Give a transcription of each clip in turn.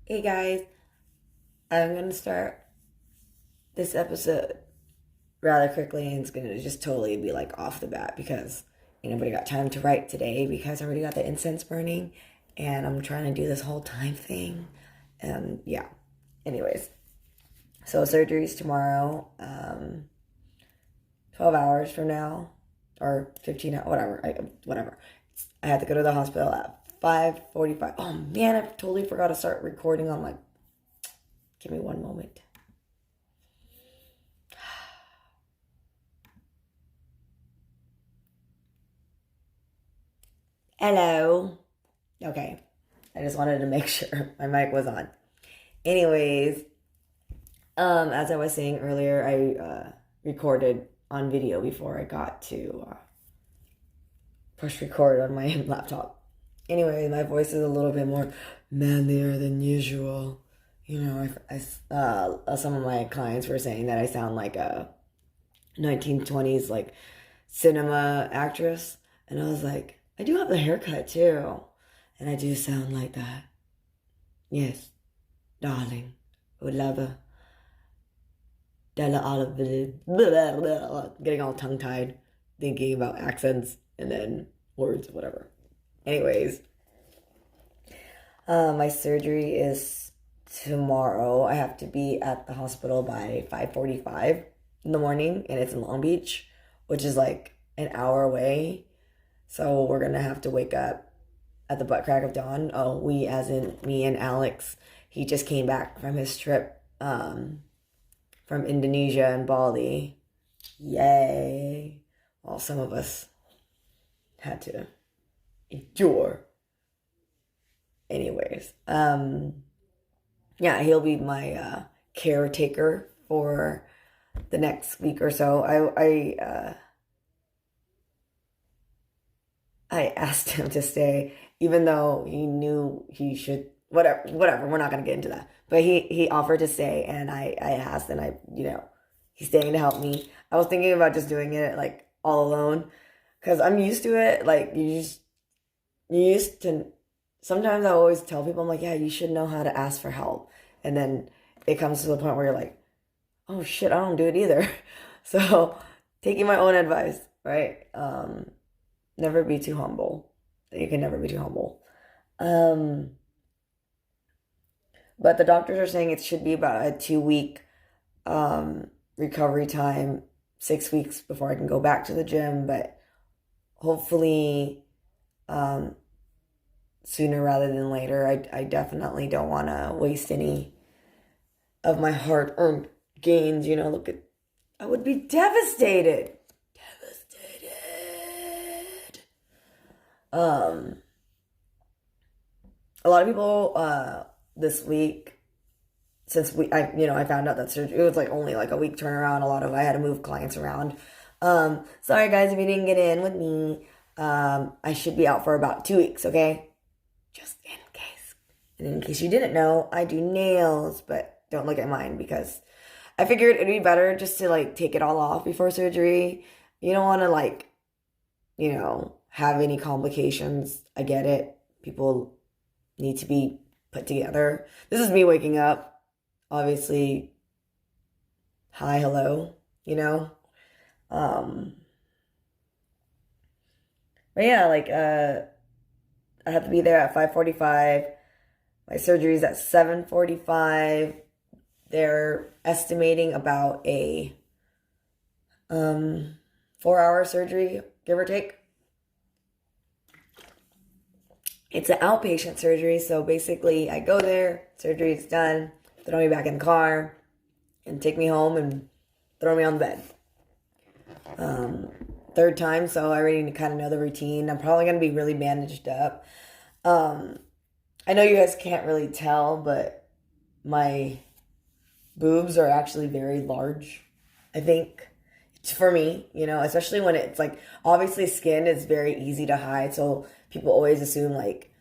Hey guys, I'm gonna start this episode rather quickly and it's gonna just totally be like off the bat because ain't nobody got time to write today because I already got the incense burning and I'm trying to do this whole time thing. And yeah. Anyways, so surgery's tomorrow, 12 hours from now, or 15 hours, whatever. I have to go to the hospital at 5:45. Oh man, I totally forgot to start recording on my. Give me one moment. Hello. Okay. I just wanted to make sure my mic was on. Anyways, as I was saying earlier, I recorded on video before I got to push record on my laptop. Anyway, my voice is a little bit more manlier than usual. You know, some of my clients were saying that I sound like a 1920s like cinema actress, and I was like, I do have the haircut too, and I do sound like that. Yes, darling, would love a Della Olive, getting all tongue tied, thinking about accents and then words, whatever. Anyways, my surgery is tomorrow. I have to be at the hospital by 5:45 in the morning, and it's in Long Beach, which is like an hour away. So we're gonna have to wake up at the butt crack of dawn. Oh, we as in me and Alex. He just came back from his trip from Indonesia and Bali. Yay. Well, some of us had to endure. Anyways, yeah, he'll be my caretaker for the next week or so. I asked him to stay, even though he knew he should. Whatever. We're not gonna get into that. But he offered to stay, and I asked, and he's staying to help me. I was thinking about just doing it like all alone, because I'm used to it. Like you used to. Sometimes I always tell people, I'm like, yeah, you should know how to ask for help, and then it comes to the point where you're like, oh shit, I don't do it either. So taking my own advice, right? Never be too humble. You can never be too humble. But the doctors are saying it should be about a 2 week recovery time, 6 weeks before I can go back to the gym. But hopefully, sooner rather than later. I definitely don't want to waste any of my hard-earned gains. Look at, I would be devastated. Devastated. A lot of people this week, since I found out that surgery, it was like only like a week turnaround. I had to move clients around. Sorry guys if you didn't get in with me. I should be out for about 2 weeks, okay? Just in case. And in case you didn't know, I do nails, but don't look at mine because I figured it'd be better just to like take it all off before surgery. You don't want to have any complications. I get it. People need to be put together. This is me waking up. Obviously, HiHello, But yeah, I have to be there at 5:45. My surgery's at 7:45. They're estimating about a 4-hour surgery, give or take. It's an outpatient surgery, so basically I go there, surgery's done, throw me back in the car, and take me home and throw me on the bed. Third time, so I already kind of know the routine. I'm probably going to be really bandaged up. I know you guys can't really tell, but my boobs are actually very large, I think. For me, especially when it's like, obviously skin is very easy to hide, so people always assume like,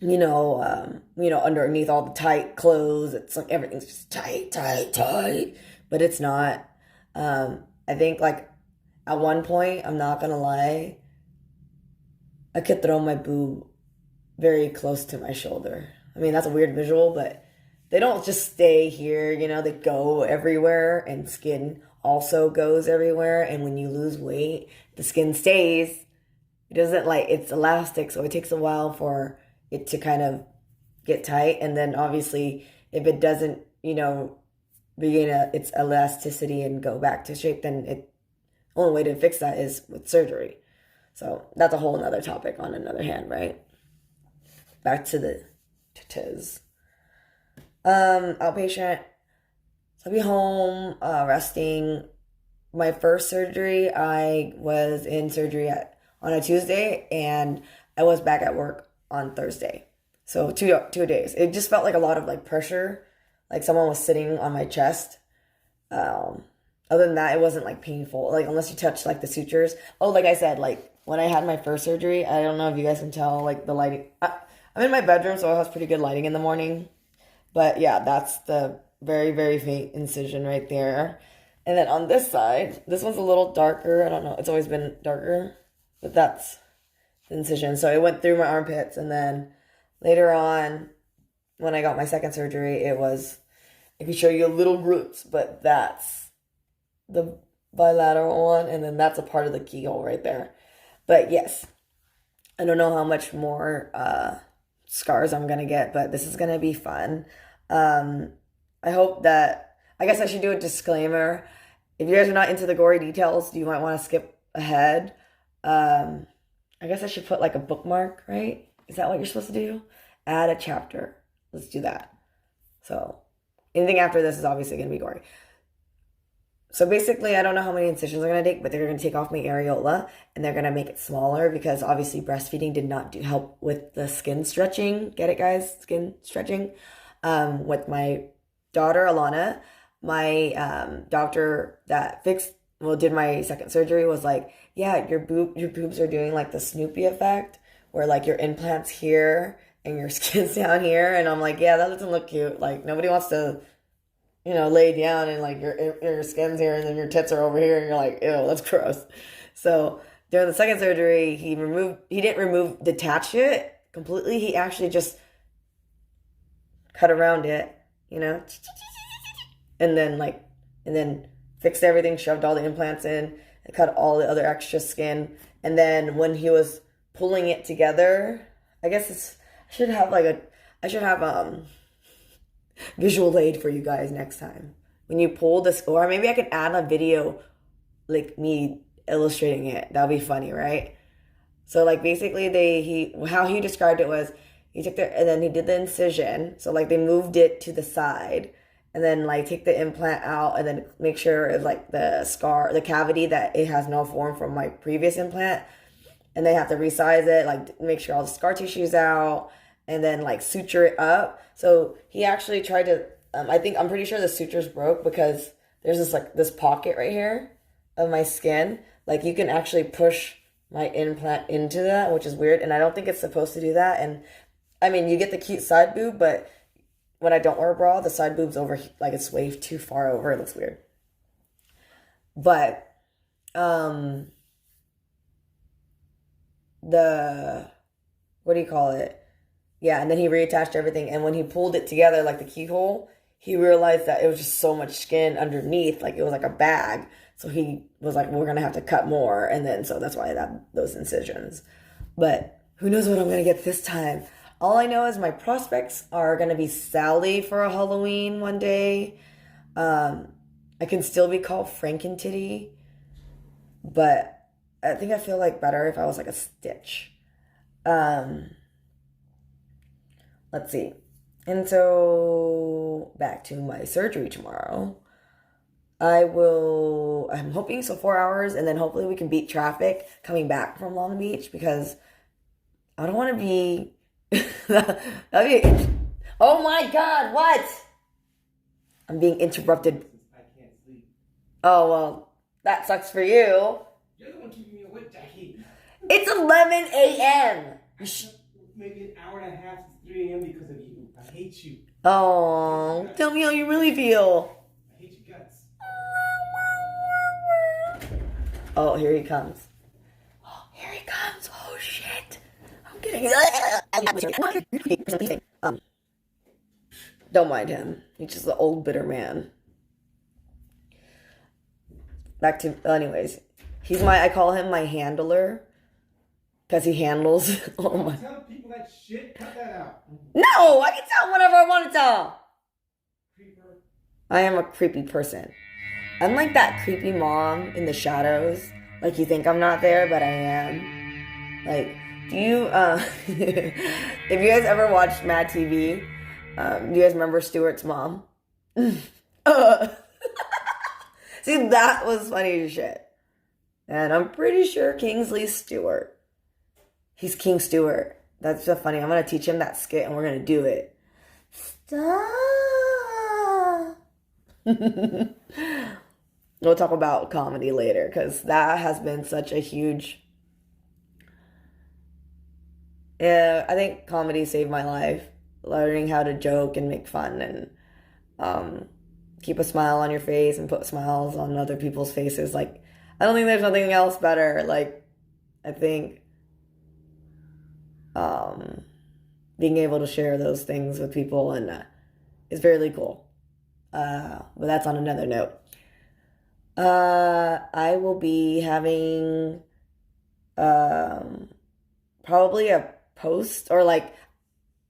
underneath all the tight clothes, it's like everything's just tight, but it's not. I think like at one point, I'm not gonna lie, I could throw my boob very close to my shoulder. I mean, that's a weird visual, but they don't just stay here, you know, they go everywhere, and skin also goes everywhere. And when you lose weight, the skin stays. It doesn't like, it's elastic, so it takes a while for it to kind of get tight. And then obviously, if it doesn't, you know, regain its elasticity and go back to shape, then the only way to fix that is with surgery. So that's a whole nother topic on another hand, right? Back to the titties. Outpatient. So I'll be home, resting. My first surgery, I was in surgery on a Tuesday, and I was back at work on Thursday. So two days. It just felt like a lot of like pressure, like someone was sitting on my chest. Other than that, it wasn't like painful, like unless you touch like the sutures. Oh, like I said, like when I had my first surgery, I don't know if you guys can tell, like the lighting. I'm in my bedroom, so it has pretty good lighting in the morning. But yeah, that's the very, very faint incision right there. And then on this side, this one's a little darker. I don't know. It's always been darker, but that's the incision. So it went through my armpits. And then later on, when I got my second surgery, it was, I could show you a little roots, but that's the bilateral one. And then that's a part of the keyhole right there. But yes, I don't know how much more scars I'm going to get, but this is going to be fun. I hope that, I guess I should do a disclaimer. If you guys are not into the gory details, you might want to skip ahead. I guess I should put like a bookmark, right? Is that what you're supposed to do? Add a chapter. Let's do that. So anything after this is obviously going to be gory. So basically, I don't know how many incisions they're going to take, but they're going to take off my areola, and they're going to make it smaller because obviously breastfeeding did not help with the skin stretching. Get it, guys? Skin stretching. With my daughter, Alana, my doctor that did my second surgery was like, yeah, your boobs are doing like the Snoopy effect, where like your implant's here and your skin's down here. And I'm like, yeah, that doesn't look cute. Like nobody wants to, you know, lay down and like your skin's here and then your tits are over here and you're like, ew, that's gross. So during the second surgery, he didn't detach it completely. He actually just cut around it, you know, and then fixed everything, shoved all the implants in, and cut all the other extra skin. And then when he was pulling it together, I guess I should have visual aid for you guys next time. When you pull this, or maybe I could add a video like me illustrating it. That'll be funny, right? So like basically how he described it was he took and then he did the incision. So like they moved it to the side and then like take the implant out and then make sure it's like the cavity that it has no form from my previous implant. And they have to resize it, like make sure all the scar tissue's out and then like suture it up. So he actually tried to, I'm pretty sure the sutures broke because there's this pocket right here of my skin. Like you can actually push my implant into that, which is weird. And I don't think it's supposed to do that. And I mean, you get the cute side boob, but when I don't wear a bra, the side boob's over, like it's way too far over. It looks weird. But, what do you call it? Yeah, and then he reattached everything. And when he pulled it together, like the keyhole, he realized that it was just so much skin underneath, like it was like a bag. So he was like, we're going to have to cut more. And then, so that's why those incisions. But who knows what I'm going to get this time. All I know is my prospects are going to be Sally for a Halloween one day. I can still be called Frankentitty. But I think I feel like better if I was like a Stitch. Let's see. And so back to my surgery tomorrow. I'm hoping so 4 hours, and then hopefully we can beat traffic coming back from Long Beach because I don't want to be, oh my God, what? I'm being interrupted. I can't sleep. Oh, well, that sucks for you. You're the one keeping me awake, Jacki. It's 11 a.m. Maybe an hour and a half to 3 a.m. because of you. I hate you. Oh, tell me how you really feel. I hate your guts. Oh, here he comes. Oh, here he comes. Oh, shit. I'm getting... Don't mind him. He's just an old bitter man. Back to, anyways, I call him my handler because he handles all my. Tell people that shit. Cut that out. No, I can tell whatever I want to tell. Creeper. I am a creepy person. I'm like that creepy mom in the shadows. Like you think I'm not there, but I am. Like, do you, if you guys ever watched Mad TV, do you guys remember Stuart's mom? See, that was funny as shit. And I'm pretty sure Kingsley's Stewart. He's King Stewart. That's so funny. I'm going to teach him that skit and we're going to do it. Stop. We'll talk about comedy later because that has been such a huge... Yeah, I think comedy saved my life. Learning how to joke and make fun and keep a smile on your face and put smiles on other people's faces. Like, I don't think there's nothing else better. Like, I think being able to share those things with people and is very cool. But that's on another note. I will be having probably a post or like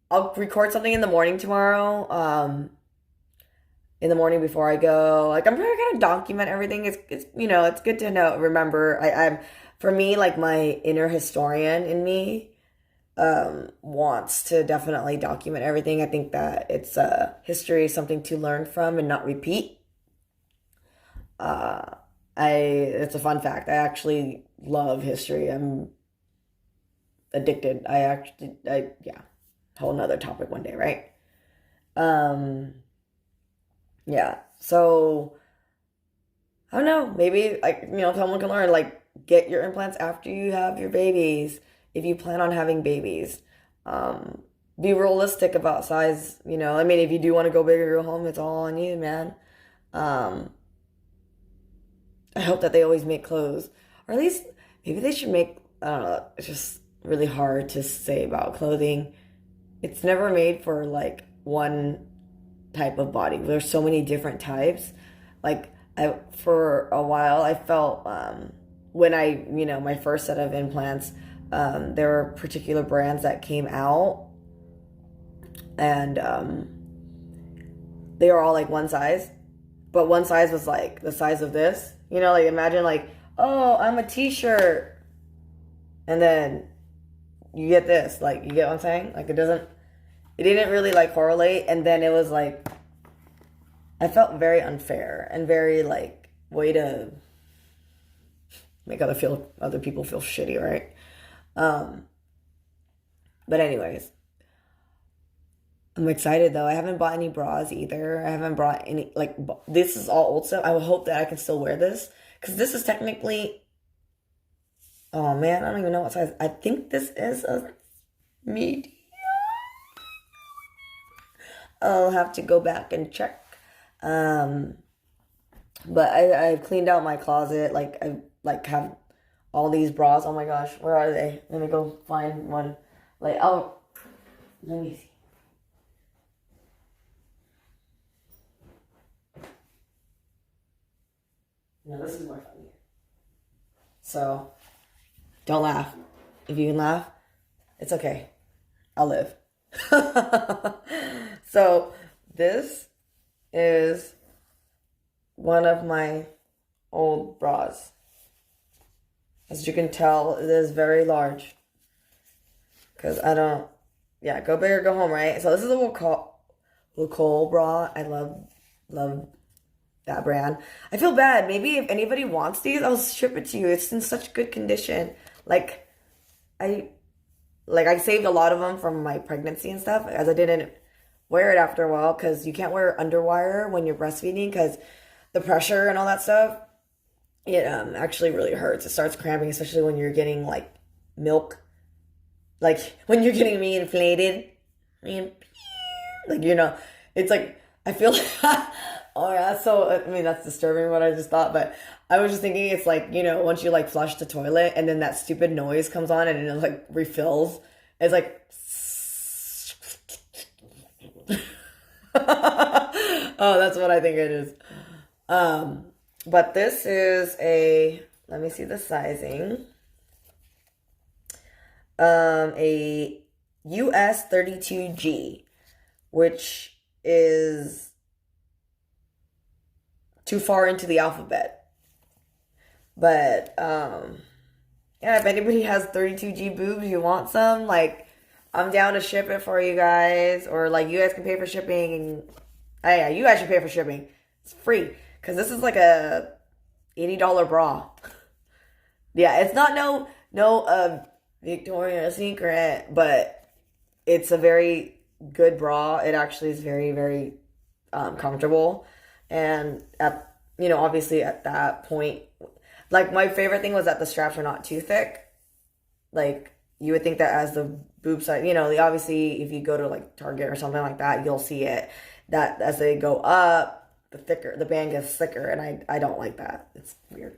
I'll record something in the morning tomorrow. In the morning before I go, like I'm really gonna document everything. It's you know it's good to know. Remember, I'm for me like my inner historian in me wants to definitely document everything. I think that it's history is something to learn from and not repeat. It's a fun fact. I actually love history. I'm addicted. Yeah. Whole nother topic one day, right? Yeah. So I don't know. Maybe like someone can learn like get your implants after you have your babies if you plan on having babies. Be realistic about size. I mean, if you do want to go big or go home, it's all on you, man. I hope that they always make clothes. Or at least maybe they should make, I don't know, it's just really hard to say about clothing. It's never made for like one type of body. There's so many different types. Like for a while I felt when I, my first set of implants, there were particular brands that came out and they were all like one size. But one size was like the size of this. Like imagine like, oh, I'm a t-shirt. And then you get this. Like, you get what I'm saying? Like it didn't really like correlate. And then it was like, I felt very unfair and very like way to make other people feel shitty, right? But anyways. I'm excited though. I haven't bought any bras either. I haven't brought any, like, this is all old stuff. I hope that I can still wear this. Because this is technically, oh man, I don't even know what size. I think this is a medium. I'll have to go back and check. But I've cleaned out my closet. Like, I have all these bras. Oh my gosh, where are they? Let me go find one. Like, oh, let me see. No, this is more funny. So, don't laugh. If you can laugh, it's okay. I'll live. So, this is one of my old bras. As you can tell, it is very large. Because go big or go home, right? So, this is a Lacole bra. I love that brand. I feel bad. Maybe if anybody wants these, I'll ship it to you. It's in such good condition. Like I saved a lot of them from my pregnancy and stuff, as I didn't wear it after a while because you can't wear underwire when you're breastfeeding because the pressure and all that stuff. It actually really hurts. It starts cramping, especially when you're getting like milk, like when you're getting me inflated. Like it's like I feel. Oh yeah, so I mean that's disturbing what I just thought, but I was just thinking it's like, once you like flush the toilet and then that stupid noise comes on and it like refills. It's like Oh, that's what I think it is. But this is let me see the sizing. A US 32G, which is too far into the alphabet. But yeah, if anybody has 32G boobs, you want some, like, I'm down to ship it for you guys, or like you guys can pay for shipping. And oh yeah, you guys should pay for shipping. It's free because this is like a $80 bra. Yeah, it's not no Victoria's Secret, but it's a very good bra. It actually is very, very comfortable. And obviously at that point, like, my favorite thing was that the straps are not too thick. Like, you would think that as the boob size, obviously if you go to like Target or something like that, you'll see it, that as they go up, the band gets thicker, and I don't like that. It's weird.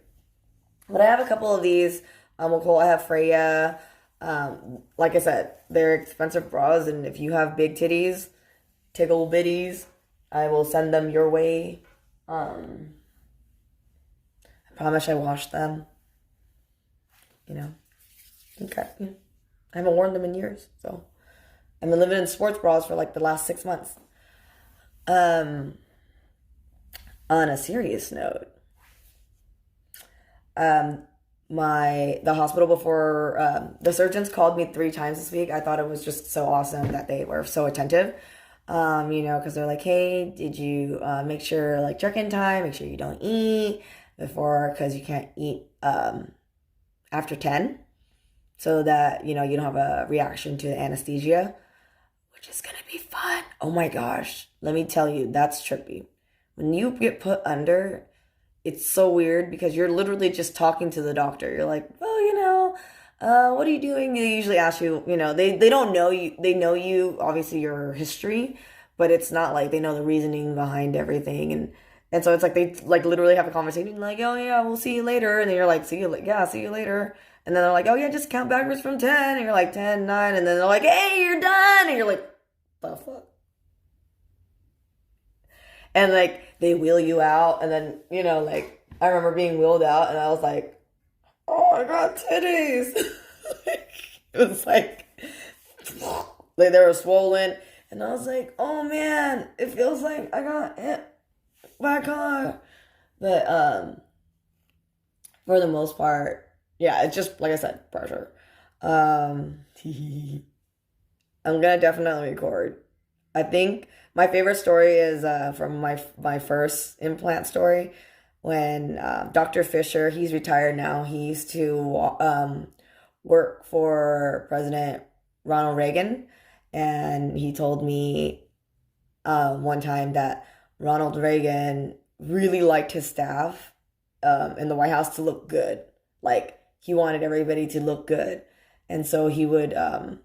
But I have a couple of these. Cool. I have Freya. Like I said, they're expensive bras, and if you have big titties, tickle bitties, I will send them your way. I promise I washed them. Okay. I haven't worn them in years, so I've been living in sports bras for like the last 6 months. On a serious note, the hospital before, the surgeons called me 3 times this week. I thought it was just so awesome that they were so attentive. Because they're like, hey, did you make sure, like, check-in time, make sure you don't eat before, because you can't eat after 10, so that, you don't have a reaction to the anesthesia, which is going to be fun. Oh my gosh. Let me tell you, that's trippy. When you get put under, it's so weird because you're literally just talking to the doctor. You're like, well, what are you doing? They usually ask you, they don't know you. They know you, obviously, your history, but it's not like they know the reasoning behind everything. And so it's like they like literally have a conversation like, oh yeah, we'll see you later. And then you're like, see you later. And then they're like, oh yeah, just count backwards from 10. And you're like, 10, 9. And then they're like, hey, you're done. And you're like, the fuck? And like they wheel you out. And then, like, I remember being wheeled out and I was like, oh, I got titties. It was like they were swollen. And I was like, oh man, it feels like I got hit by a car. But for the most part, yeah, it's just, like I said, pressure. I'm gonna definitely record. I think my favorite story is from my first implant story, when Dr. Fisher, he's retired now. He used to work for President Ronald Reagan, and he told me one time that Ronald Reagan really liked his staff in the White House to look good. Like, he wanted everybody to look good. And so he would, the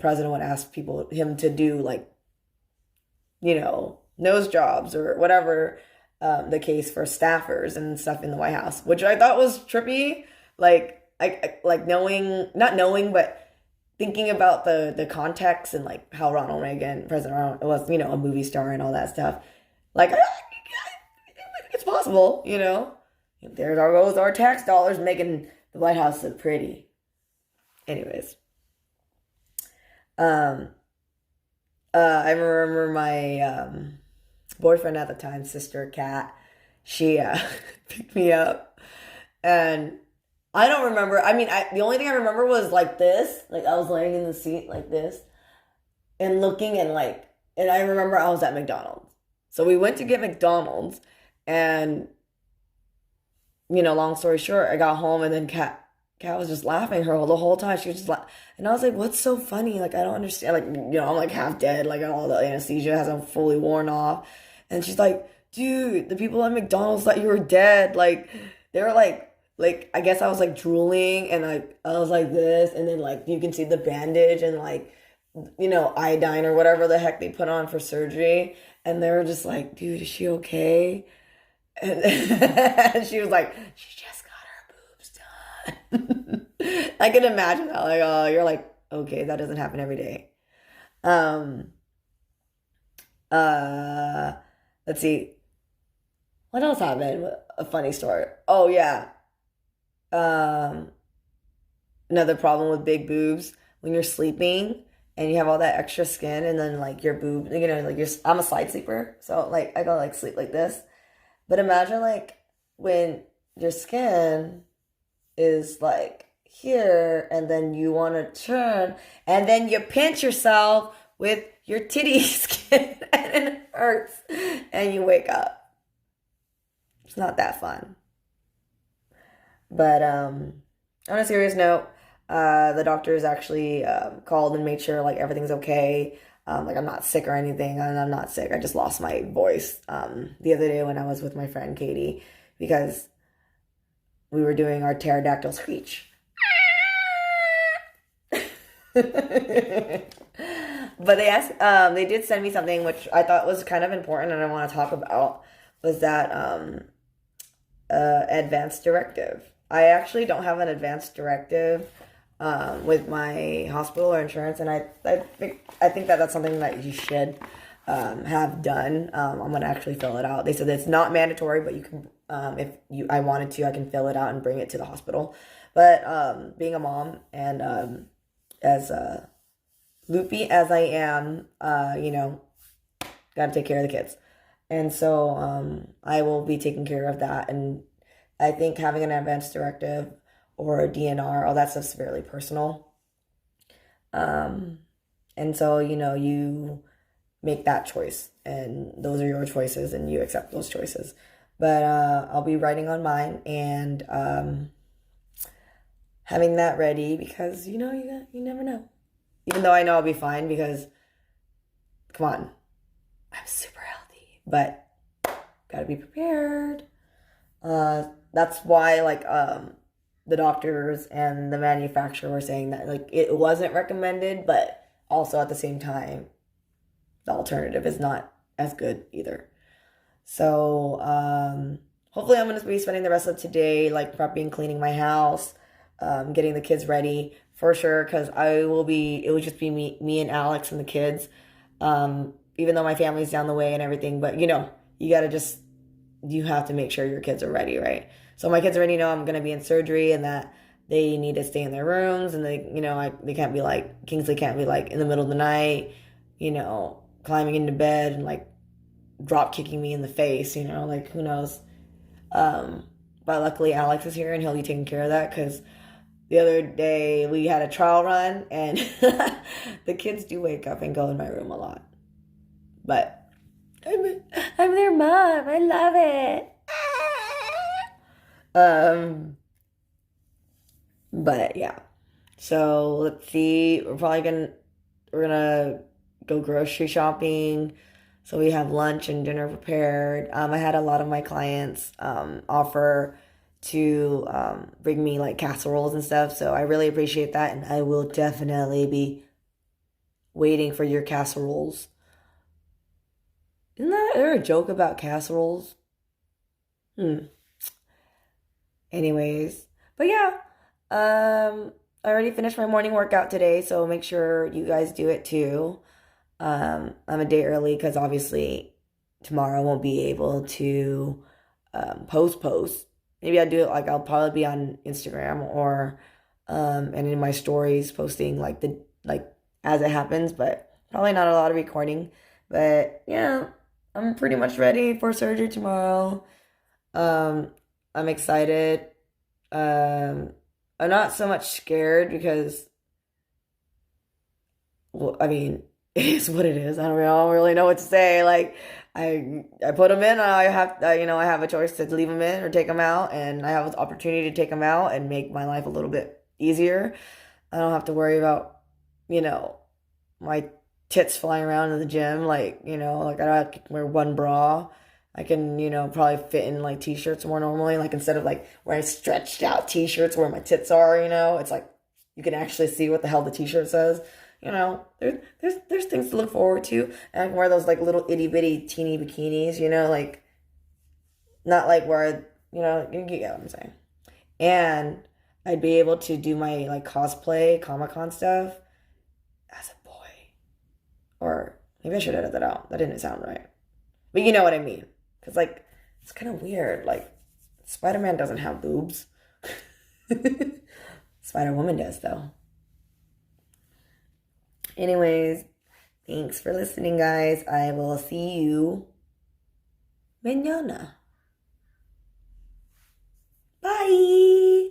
president would ask him to do, like, nose jobs or whatever the case for staffers and stuff in the White House, which I thought was trippy. Like, I like not knowing, but thinking about the context and like how President Ronald was, a movie star and all that stuff. Like, it's possible, There goes our tax dollars making the White House look pretty. Anyways, I remember my boyfriend at the time, sister Kat, she picked me up, and I don't remember. I mean, the only thing I remember was like this, like I was laying in the seat like this, and looking, and I remember I was at McDonald's. So we went to get McDonald's, and long story short, I got home, and then Kat was just laughing the whole time. She was just like, and I was like, what's so funny? Like, I don't understand. Like, I'm like half dead. Like, all the anesthesia hasn't fully worn off. And she's like, dude, the people at McDonald's thought you were dead. Like, they were like, I guess I was like drooling, and I was like this, and then like you can see the bandage and like, iodine or whatever the heck they put on for surgery. And they were just like, dude, is she okay? And she was like, she just got her boobs done. I can imagine that. Like, oh, you're like, okay, that doesn't happen every day. Let's see. What else happened? A funny story. Oh yeah. Um, Another problem with big boobs when you're sleeping and you have all that extra skin and then like your boob, like I'm a side sleeper, so like I go like sleep like this. But imagine like when your skin is like here and then you want to turn and then you pinch yourself with your titty skin and it hurts and you wake up. It's not that fun. But on a serious note, the doctors actually called and made sure like everything's okay. Like I'm not sick or anything, and I'm not sick. I just lost my voice the other day when I was with my friend Katie because we were doing our pterodactyl screech. But they did send me something which I thought was kind of important and I want to talk about was that advanced directive. I actually don't have an advanced directive with my hospital or insurance, and I think that that's something that you should have done. I'm gonna actually fill it out. They said it's not mandatory, but you can I wanted to, I can fill it out and bring it to the hospital. But being a mom and as loopy as I am, got to take care of the kids. And so I will be taking care of that. And I think having an advanced directive or a DNR, all that stuff's fairly personal. And so, you make that choice. And those are your choices and you accept those choices. But I'll be writing on mine and having that ready because, you never know. Even though I know I'll be fine because, come on, I'm super healthy. But gotta be prepared. That's why, like, the doctors and the manufacturer were saying that, like, it wasn't recommended, but also at the same time, the alternative is not as good either. So, hopefully I'm going to be spending the rest of today, like, prepping, cleaning my house, getting the kids ready for sure, because it will just be me and Alex and the kids, even though my family's down the way and everything, but, you have to make sure your kids are ready, right? So my kids already know I'm going to be in surgery and that they need to stay in their rooms and they can't be like, Kingsley can't be like in the middle of the night, climbing into bed and like drop kicking me in the face, like who knows. But luckily Alex is here and he'll be taking care of that because the other day we had a trial run and the kids do wake up and go in my room a lot. But I'm their mom. I love it. But yeah. So let's see. We're gonna go grocery shopping. So we have lunch and dinner prepared. I had a lot of my clients offer to bring me like casseroles and stuff. So I really appreciate that, and I will definitely be waiting for your casseroles. Isn't there a joke about casseroles? Anyways, but yeah, I already finished my morning workout today, so make sure you guys do it too. I'm a day early because obviously tomorrow I won't be able to post. Maybe I'll do it like I'll probably be on Instagram or and in my stories posting like as it happens, but probably not a lot of recording. But yeah, I'm pretty much ready for surgery tomorrow. I'm excited. I'm not so much scared because, well, I mean, it is what it is. I don't really know what to say. Like, I put them in. I have a choice to leave them in or take them out, and I have an opportunity to take them out and make my life a little bit easier. I don't have to worry about, my tits flying around in the gym. Like, I don't have to wear one bra. I can, probably fit in like t-shirts more normally. Like instead of like wearing stretched out t-shirts where my tits are, it's like you can actually see what the hell the t-shirt says. There's things to look forward to. And I can wear those like little itty bitty teeny bikinis, like not like where, you get what I'm saying. And I'd be able to do my like cosplay, Comic-Con stuff as a boy. Or Maybe I should edit that out. That didn't sound right. But you know what I mean. Because, like, it's kind of weird. Like, Spider-Man doesn't have boobs. Spider-Woman does, though. Anyways, thanks for listening, guys. I will see you mañana. Bye.